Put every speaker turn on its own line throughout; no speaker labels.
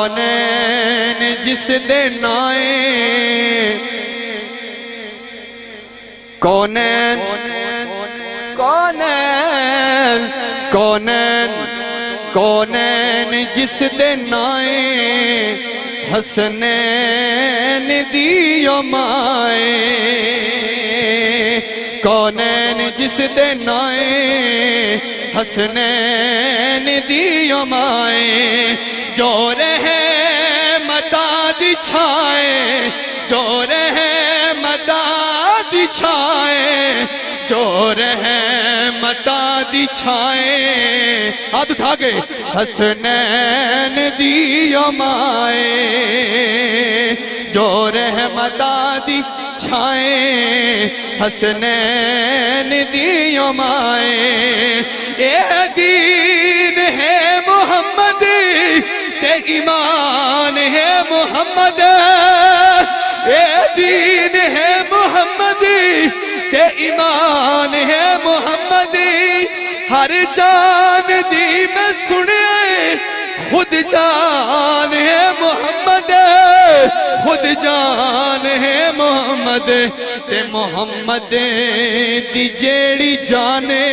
کونین جس دے نائے کونین کونین کونین کونین جس دے نائے حسنین دیو مائے کونین جس دے نائے حسنین دیو مائے جو رہے مداد چھائے جو رہے مداد چھائے جو رہے مداد چھائے ہاتھ اٹھا کے حسنین دیو مائے جو رہے مداد چھائے حسنین دیو مائے اے دین ہے محمد تے ایمان ہے محمد اے دین ہے محمد تے ایمان ہے محمد ہر جان دی میں سنے خود جان ہے محمد خود جان ہے محمد تے محمد دی جیڑی جانے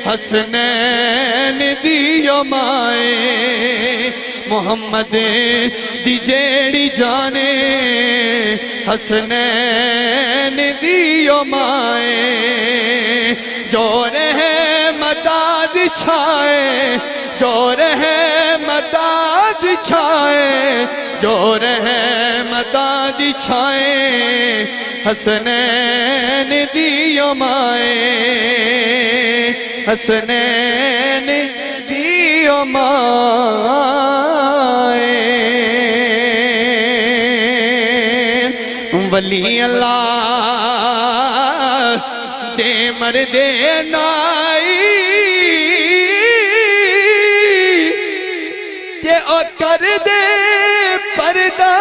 حسنین دیو مائے محمد دی جیڑی جانے حسنین دیو مائے جو رہے مداد چھائے جو رہے مداد چھائے جو رہے مداد چھائے حسنین دیو مائے حسنین دیو مائے ولی اللہ دے مردے نائی تے او کر دے پردہ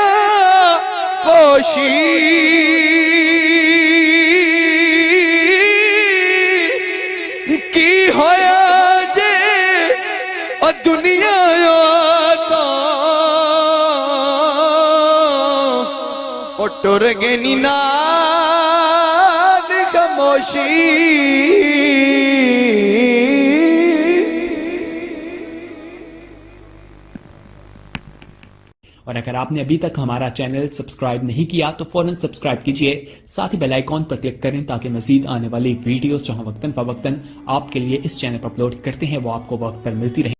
پوشی کی ہویا جے اور دنیا تو اور ٹر گنی ناد خاموشی
اور اگر آپ نے ابھی تک ہمارا چینل سبسکرائب نہیں کیا تو فوراً سبسکرائب کیجئے، ساتھ ہی بیل آئیکن پر کلک کریں تاکہ مزید آنے والی ویڈیوز جہاں وقتاً فوقتاً آپ کے لیے اس چینل پر اپلوڈ کرتے ہیں وہ آپ کو وقت پر ملتی رہیں۔